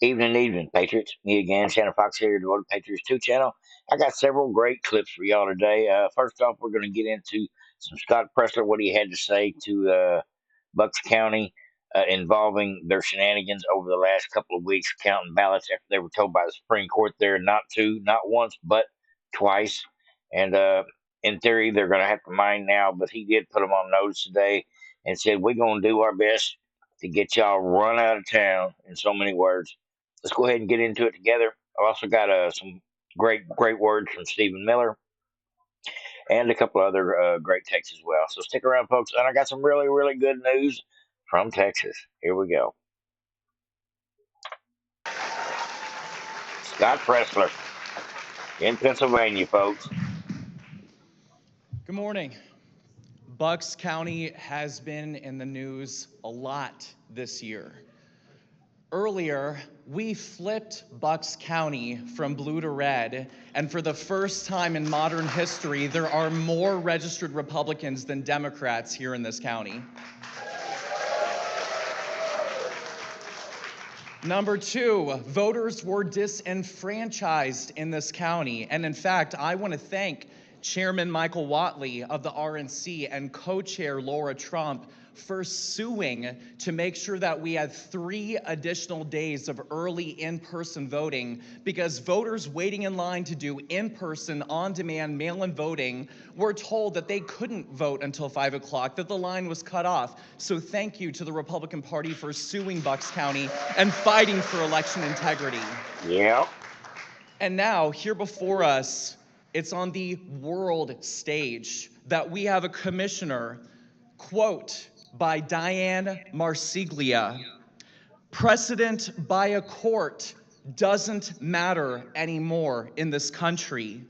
Evening, Patriots. Me again, Shannon Fox here, Devoted Patriots 2 channel. I got several great clips for y'all today. First off, we're going to get into some Scott Pressler, what he had to say to Bucks County involving their shenanigans over the last couple of weeks, counting ballots after they were told by the Supreme Court there not to, not once, but twice. And in theory, they're going to have to mind now, but he did put them on notice today and said, we're going to do our best to get y'all run out of town, in so many words. Let's go ahead and get into it together. I've also got some great words from Stephen Miller and a couple other great texts as well. So stick around, folks. And I got some really good news from Texas. Here we go. Scott Pressler in Pennsylvania, folks. Good morning. Bucks County has been in the news a lot this year. Earlier, we flipped Bucks County from blue to red, and for the first time in modern history, there are more registered Republicans than Democrats here in this county. Number two, voters were disenfranchised in this county, and in fact, I want to thank Chairman Michael Whatley of the RNC and co-chair Laura Trump for suing to make sure that we had 3 additional days of early in-person voting, because voters waiting in line to do in-person, on-demand, mail-in voting were told that they couldn't vote until 5 o'clock, that the line was cut off. So thank you to the Republican Party for suing Bucks County and fighting for election integrity. Yeah. And now, here before us, it's on the world stage that we have a commissioner, quote, by Diane Marsiglia, "Precedent by a court doesn't matter anymore in this country.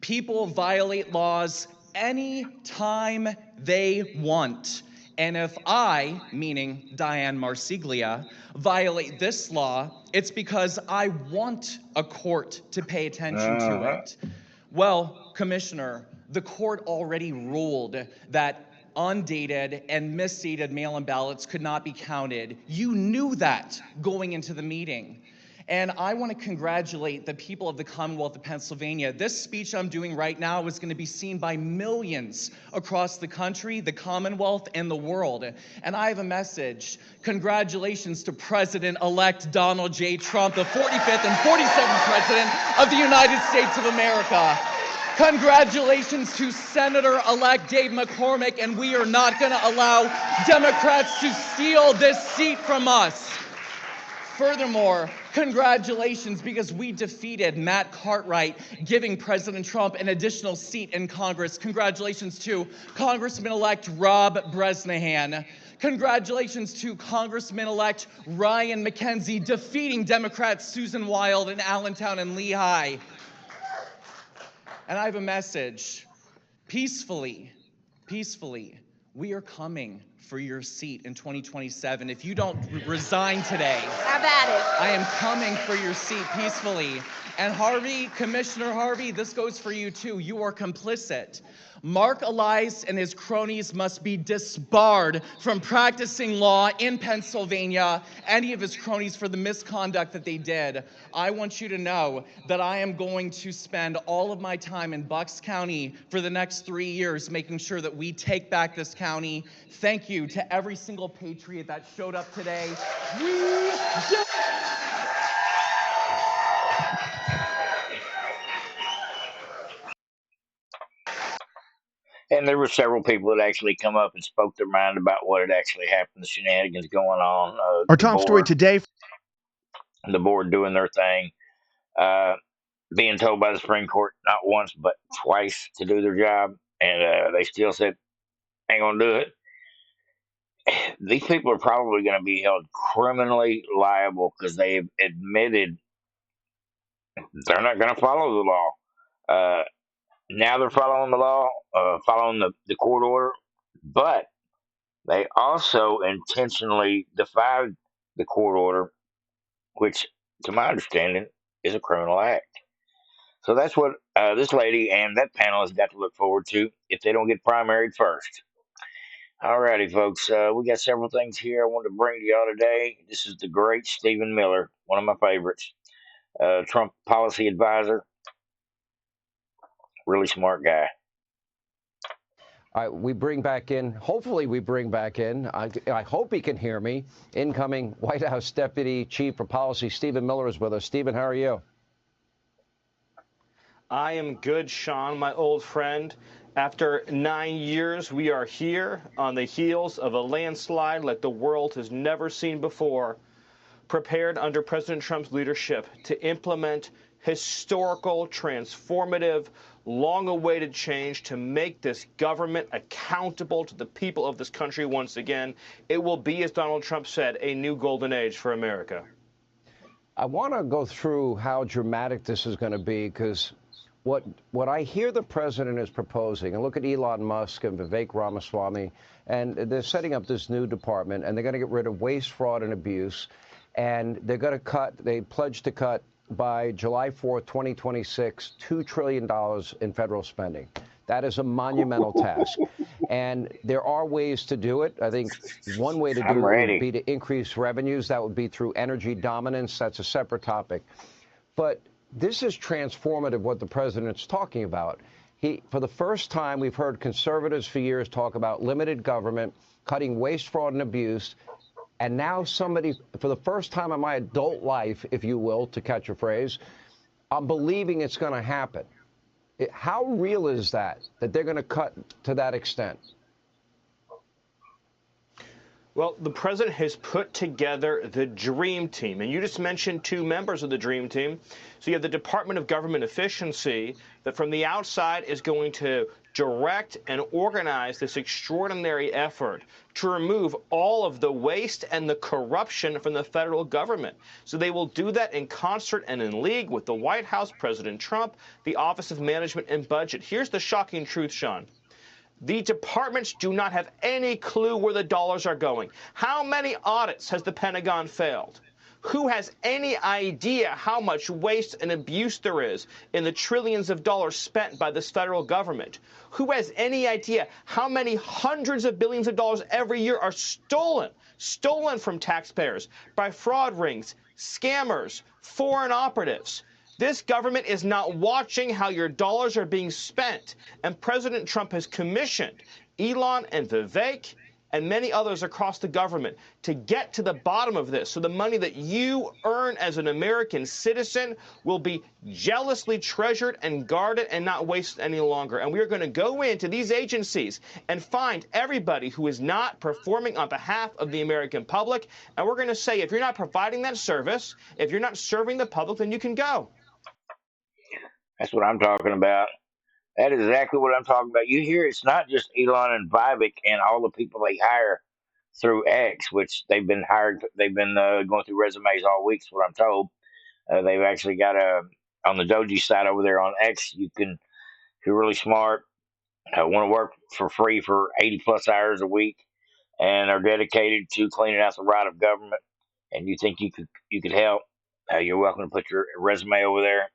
People violate laws any time they want. And if I, meaning Diane Marsiglia, violate this law, it's because I want a court to pay attention to it." Well, Commissioner, the court already ruled that undated and misdated mail-in ballots could not be counted. You knew that going into the meeting. And I want to congratulate the people of the Commonwealth of Pennsylvania. This speech I'm doing right now is going to be seen by millions across the country, the Commonwealth, and the world. And I have a message. Congratulations to President-elect Donald J. Trump, the 45th and 47th President of the United States of America. Congratulations to Senator-elect Dave McCormick, and we are not going to allow Democrats to steal this seat from us. Furthermore, congratulations, because we defeated Matt Cartwright, giving President Trump an additional seat in Congress. Congratulations to Congressman-elect Rob Bresnahan. Congratulations to Congressman-elect Ryan McKenzie, defeating Democrats Susan Wild in Allentown and Lehigh. And I have a message. Peacefully, we are coming for your seat in 2027. If you don't resign today, have at it. I am coming for your seat peacefully. And Harvey, Commissioner Harvey, this goes for you too. You are complicit. Mark Elias and his cronies must be disbarred from practicing law in Pennsylvania, any of his cronies, for the misconduct that they did. I want you to know that I am going to spend all of my time in Bucks County for the next 3 years making sure that we take back this county. Thank you to every single patriot that showed up today. We did it! And there were several people that actually come up and spoke their mind about what had actually happened, the shenanigans going on. Our top story today. The board doing their thing, being told by the Supreme Court not once but twice to do their job, and they still said, ain't gonna do it. These people are probably going to be held criminally liable because they've admitted they're not going to follow the law. Now they're following the law, following the court order, but they also intentionally defied the court order, which, to my understanding, is a criminal act. So that's what this lady and that panel has got to look forward to if they don't get primaried first. All righty, folks. We got several things here I wanted to bring to y'all today. This is the great Stephen Miller, one of my favorites. Trump policy advisor, really smart guy. All right, we bring back in, hopefully we bring back in, I hope he can hear me, incoming White House Deputy Chief for Policy, Stephen Miller, is with us. Stephen, how are you? I am good, Sean, my old friend. After 9 years, we are here on the heels of a landslide like the world has never seen before, prepared under President Trump's leadership to implement historical, transformative, long-awaited change to make this government accountable to the people of this country once again. It will be, as Donald Trump said, a new golden age for America. I want to go through how dramatic this is going to be, because what I hear the president is proposing, and look at Elon Musk and Vivek Ramaswamy, and they're setting up this new department, and they're going to get rid of waste, fraud, and abuse, and they're going to they pledge to cut by July 4th, 2026, $2 trillion in federal spending. That is a monumental task. And there are ways to do it. I think one way to I'm do it would ready. be to increase revenues. That would be through energy dominance. That's a separate topic. But this is transformative, what the president's talking about. For the first time, we've heard conservatives for years talk about limited government, cutting waste, fraud, and abuse. And now somebody, for the first time in my adult life, if you will, to catch a phrase, I'm believing it's going to happen. How real is that they're going to cut to that extent? Well, the president has put together the dream team, and you just mentioned two members of the dream team. So you have the Department of Government Efficiency that from the outside is going to direct and organize this extraordinary effort to remove all of the waste and the corruption from the federal government. So they will do that in concert and in league with the White House, President Trump, the Office of Management and Budget. Here's the shocking truth, Sean. The departments do not have any clue where the dollars are going. How many audits has the Pentagon failed? Who has any idea how much waste and abuse there is in the trillions of dollars spent by this federal government? Who has any idea how many hundreds of billions of dollars every year are stolen from taxpayers by fraud rings, scammers, foreign operatives? This government is not watching how your dollars are being spent. And President Trump has commissioned Elon and Vivek and many others across the government to get to the bottom of this. So the money that you earn as an American citizen will be jealously treasured and guarded and not wasted any longer. And we are going to go into these agencies and find everybody who is not performing on behalf of the American public. And we're going to say, if you're not providing that service, if you're not serving the public, then you can go. That's what I'm talking about. That is exactly what I'm talking about. You hear it's not just Elon and Vivek and all the people they hire through X, which they've been hired. They've been going through resumes all week. Is what I'm told. They've actually got a on the Doji side over there on X. You can, if you're really smart, want to work for free for 80 plus hours a week, and are dedicated to cleaning out the rot of government, and you think you could help. You're welcome to put your resume over there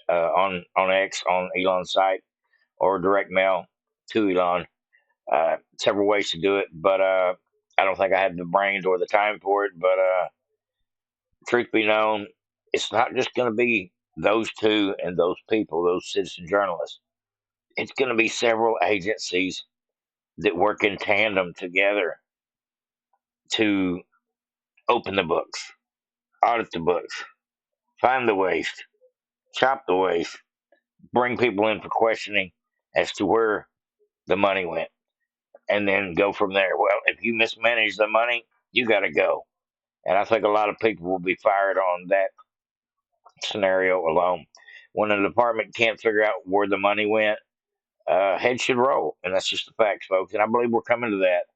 on X on Elon's site or direct mail to Elon. Several ways to do it, but I don't think I have the brains or the time for it. But truth be known, it's not just going to be those two and those people, those citizen journalists. It's going to be several agencies that work in tandem together to open the books, audit the books, find the waste, chop the waste, bring people in for questioning as to where the money went, and then go from there. Well, if you mismanage the money, you got to go. And I think a lot of people will be fired on that scenario alone. When a department can't figure out where the money went, heads should roll. And that's just the facts, folks. And I believe we're coming to that.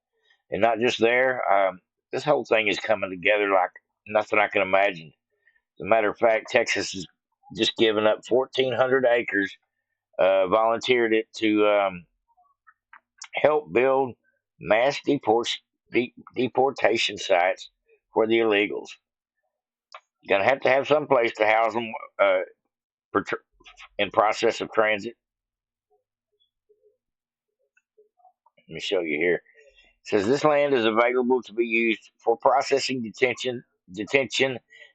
And not just there, this whole thing is coming together like nothing I can imagine. As a matter of fact, Texas has just given up 1,400 acres, volunteered it to help build mass deportation sites for the illegals. Going to have some place to house them in process of transit. Let me show you here. It says this land is available to be used for processing, detention,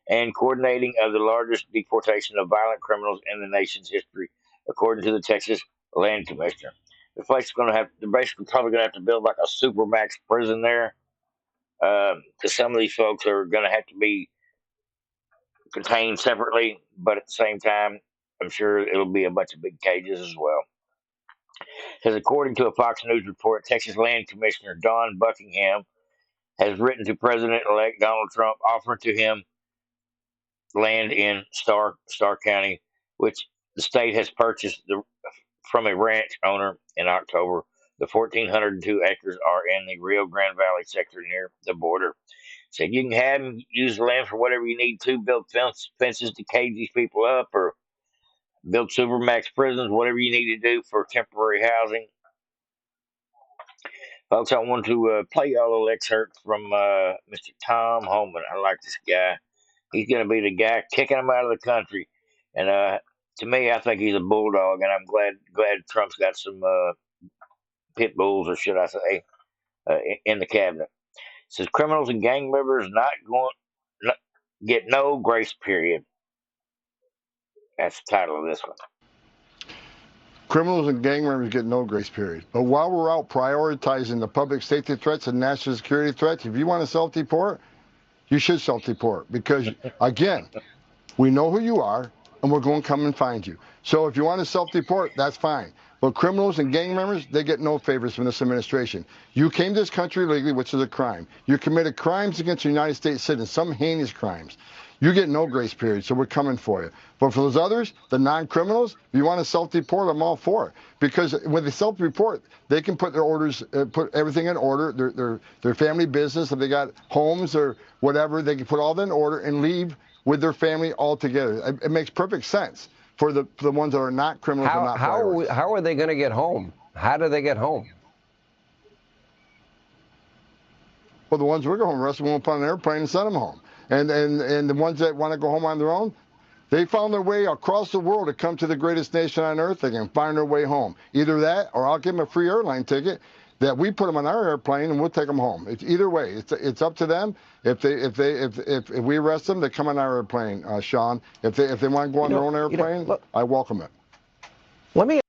and coordinating of the largest deportation of violent criminals in the nation's history, according to the Texas Land Commissioner. The place is going to have, they're basically probably going to have to build like a supermax prison there, because some of these folks are going to have to be contained separately, but at the same time, I'm sure it'll be a bunch of big cages as well. It says according to a Fox News report, Texas Land Commissioner Don Buckingham has written to President-elect Donald Trump offering to him land in Starr County, which the state has purchased from a ranch owner in October. The 1,402 acres are in the Rio Grande Valley sector near the border. So you can have them use the land for whatever you need to, build fences to cage these people up, or build supermax prisons, whatever you need to do for temporary housing. Folks, I want to play y'all a little excerpt from Mr. Tom Homan. I like this guy. He's going to be the guy kicking them out of the country. And to me, I think he's a bulldog, and I'm glad Trump's got some pit bulls, or should I say, in the cabinet. It says criminals and gang members get no grace period. That's the title of this one. Criminals and gang members get no grace period. But while we're out prioritizing the public safety threats and national security threats, if you want to self-deport, you should self-deport. Because, again, we know who you are, and we're going to come and find you. So if you want to self-deport, that's fine. But criminals and gang members, they get no favors from this administration. You came to this country illegally, which is a crime. You committed crimes against the United States citizens, some heinous crimes. You get no grace period, so we're coming for you. But for those others, the non-criminals, if you want to self-deport, I'm all for it. Because when they self-report, they can put their orders, put everything in order, their family business, if they got homes or whatever, they can put all that in order and leave with their family altogether. It makes perfect sense for the ones that are not criminals and not priorities. How are they going to get home? How do they get home? Well, the ones we're going home, the rest of them will put on an airplane and send them home. And the ones that want to go home on their own, they found their way across the world to come to the greatest nation on earth. They can find their way home. Either that, or I'll give them a free airline ticket that we put them on our airplane and we'll take them home. It's either way. It's up to them. If we arrest them, they come on our airplane, Sean. If they want to go on their own airplane, I welcome it. Let me.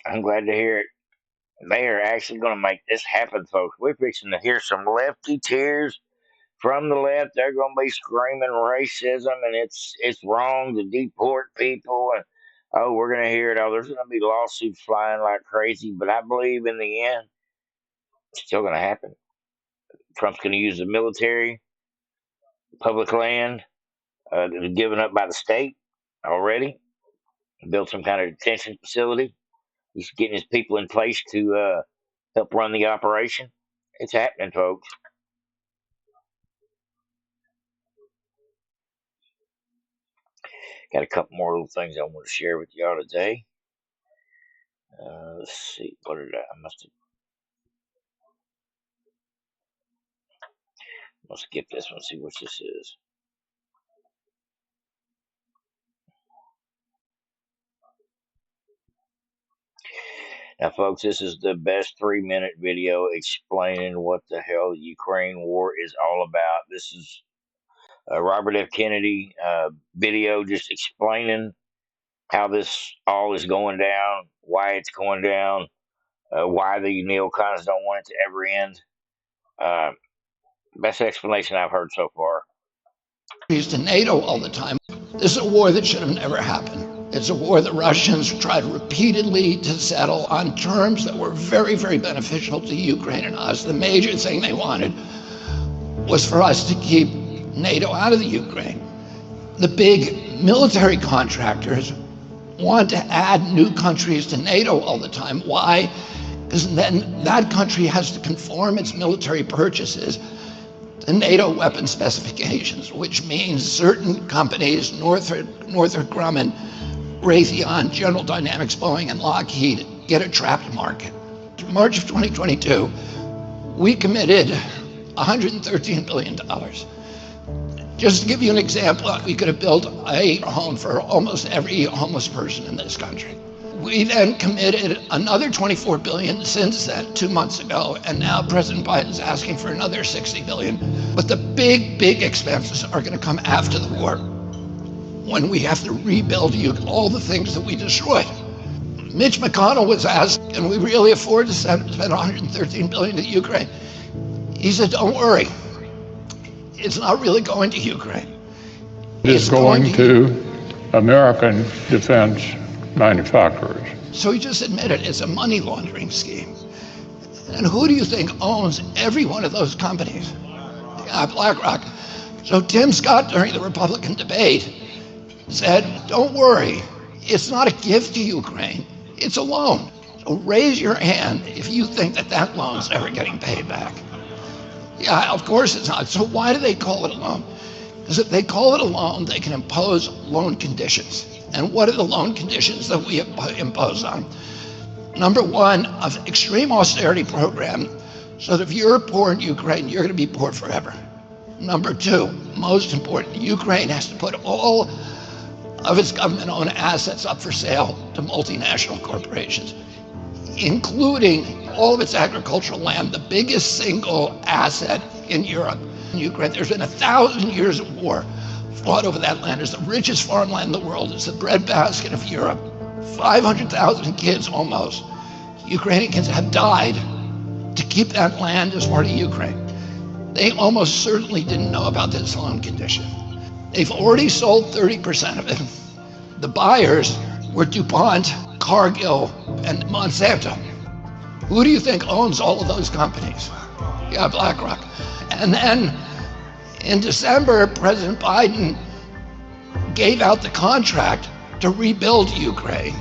I'm glad to hear it. They are actually going to make this happen, folks. We're fixing to hear some lefty cheers from the left. They're going to be screaming racism and it's wrong to deport people, and oh, we're going to hear it. Oh, there's going to be lawsuits flying like crazy, but I believe in the end, it's still going to happen. Trump's going to use the military, public land that was given up by the state already, build some kind of detention facility. He's getting his people in place to help run the operation. It's happening, folks. Got a couple more little things I want to share with y'all today. Let's see. What did I must skip this one. See what this is. Now, folks, this is the best 3-minute video explaining what the hell the Ukraine war is all about. This is Robert F. Kennedy video just explaining how this all is going down, why it's going down, why the neocons don't want it to ever end. Best explanation I've heard so far. To NATO all the time. This is a war that should have never happened. It's a war the Russians tried repeatedly to settle on terms that were very, very beneficial to Ukraine and us. The major thing they wanted was for us to keep NATO out of the Ukraine. The big military contractors want to add new countries to NATO all the time. Why? Because then that country has to conform its military purchases to NATO weapon specifications, which means certain companies, Northrop Grumman, Raytheon, General Dynamics, Boeing, and Lockheed, get a trapped market. In March of 2022, we committed $113 billion. Just to give you an example, we could have built a home for almost every homeless person in this country. We then committed another $24 billion since then, 2 months ago, and now President Biden is asking for another $60 billion. But the big expenses are going to come after the war, when we have to rebuild all the things that we destroyed. Mitch McConnell was asked, can we really afford to spend $113 billion to Ukraine? He said, don't worry, it's not really going to Ukraine. It's going to American defense manufacturers. So he just admitted it's a money laundering scheme. And who do you think owns every one of those companies? BlackRock. So Tim Scott, during the Republican debate, said, don't worry, it's not a gift to Ukraine, it's a loan. So raise your hand if you think that that loan's ever getting paid back. Yeah, of course it's not. So why do they call it a loan? Because if they call it a loan, they can impose loan conditions. And what are the loan conditions that we impose on? Number one, an extreme austerity program, so that if you're poor in Ukraine, you're going to be poor forever. Number two, most important, Ukraine has to put all of its government-owned assets up for sale to multinational corporations, including all of its agricultural land, the biggest single asset in Europe. In Ukraine, there's been 1,000 years of war fought over that land. It's the richest farmland in the world. It's the breadbasket of Europe. 500,000 kids almost, Ukrainian kids, have died to keep that land as part of Ukraine. They almost certainly didn't know about this loan condition. They've already sold 30% of it. The buyers were DuPont, Cargill, and Monsanto. Who do you think owns all of those companies? Yeah, BlackRock. And then in December, President Biden gave out the contract to rebuild Ukraine.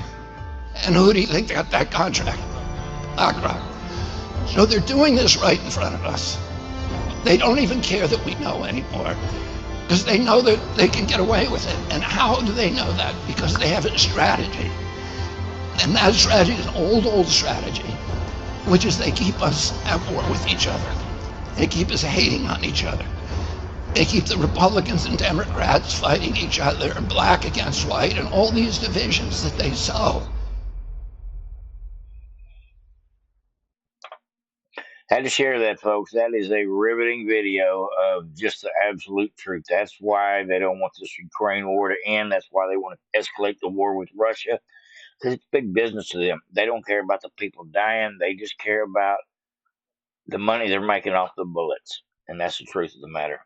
And who do you think got that contract? BlackRock. So they're doing this right in front of us. They don't even care that we know anymore, because they know that they can get away with it. And how do they know that? Because they have a strategy. And that strategy is an old strategy, which is they keep us at war with each other. They keep us hating on each other. They keep the Republicans and Democrats fighting each other, and black against white, and all these divisions that they sow. Had to share that, folks. That is a riveting video of just the absolute truth. That's why they don't want this Ukraine war to end. That's why they want to escalate the war with Russia, because it's big business to them. They don't care about the people dying. They just care about the money they're making off the bullets. And that's the truth of the matter.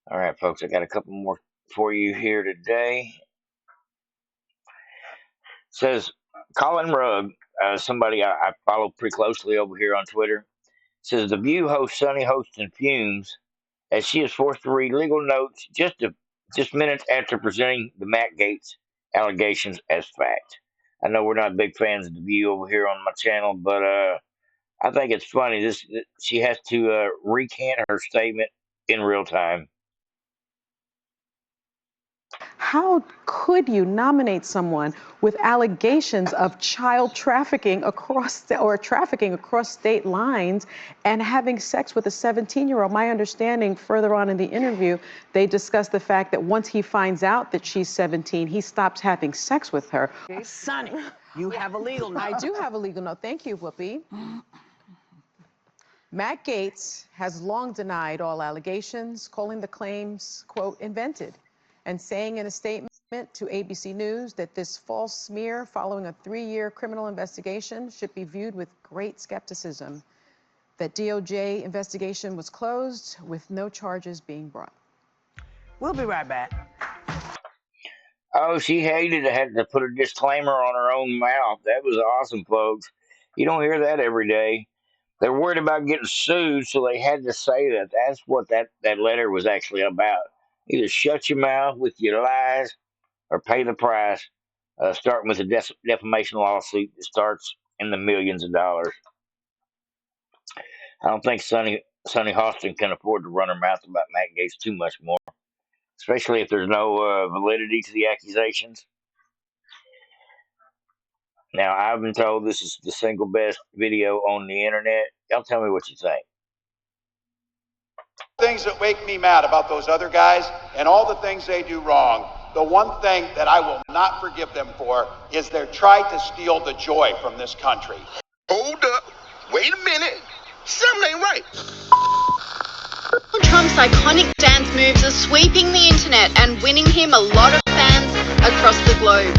All right, folks, I got a couple more for you here today. It says Colin Rugg, somebody I follow pretty closely over here on Twitter, says the View host Sunny Hostin fumes as she is forced to read legal notes just minutes after presenting the Matt Gaetz allegations as fact. I know we're not big fans of the View over here on my channel, but I think it's funny. She has to recant her statement in real time. How could you nominate someone with allegations of child trafficking trafficking across state lines and having sex with a 17-year-old? My understanding, further on in the interview, they discussed the fact that once he finds out that she's 17, he stops having sex with her. Sonny, you have a legal note. I do have a legal note. Thank you, Whoopi. Matt Gaetz has long denied all allegations, calling the claims, quote, invented, and saying in a statement to ABC News that this false smear following a 3-year criminal investigation should be viewed with great skepticism. That DOJ investigation was closed with no charges being brought. We'll be right back. Oh, she hated to have to put a disclaimer on her own mouth. That was awesome, folks. You don't hear that every day. They're worried about getting sued, so they had to say that. That's what that letter was actually about. Either shut your mouth with your lies or pay the price, starting with a defamation lawsuit that starts in the millions of dollars. I don't think Sonny Hostin can afford to run her mouth about Matt Gaetz too much more, especially if there's no validity to the accusations. Now, I've been told this is the single best video on the internet. Y'all tell me what you think. Things that make me mad about those other guys and all the things they do wrong. The one thing that I will not forgive them for is their try to steal the joy from this country. Hold up. Wait a minute. Something ain't right. Trump's iconic dance moves are sweeping the internet and winning him a lot of fans across the globe.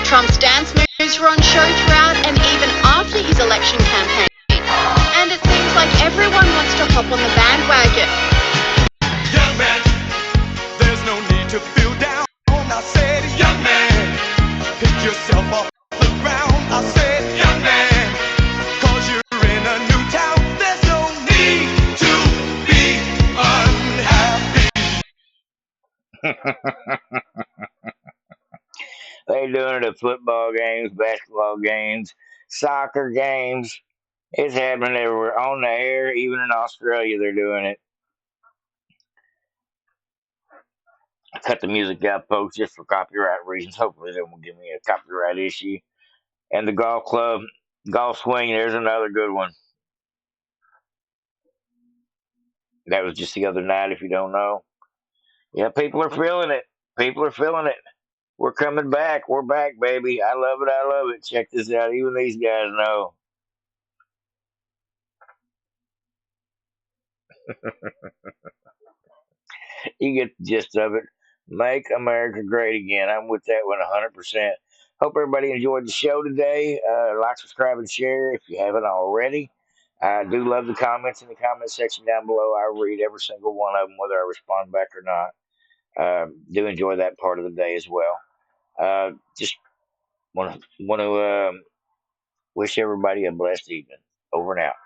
Trump's dance moves were on show throughout and even after his election campaign. And it seems like everyone wants to hop on the bandwagon. Young man, there's no need to feel down. I said, young man, pick yourself off the ground. I said, young man, cause you're in a new town. There's no need to be unhappy. They doing it at football games, basketball games, soccer games. It's happening everywhere. On the air, even in Australia, they're doing it. I cut the music out, folks, just for copyright reasons. Hopefully, they won't give me a copyright issue. And the golf club, golf swing, there's another good one. That was just the other night, if you don't know. Yeah, people are feeling it. People are feeling it. We're coming back. We're back, baby. I love it. I love it. Check this out. Even these guys know. You get the gist of it. Make America great again. I'm with that one 100%. Hope everybody enjoyed the show today. Like, subscribe, and share if you haven't already. I do love the comments in the comment section down below. I read every single one of them, whether I respond back or not. Do enjoy that part of the day as well. Just want to wish everybody a blessed evening. Over and out.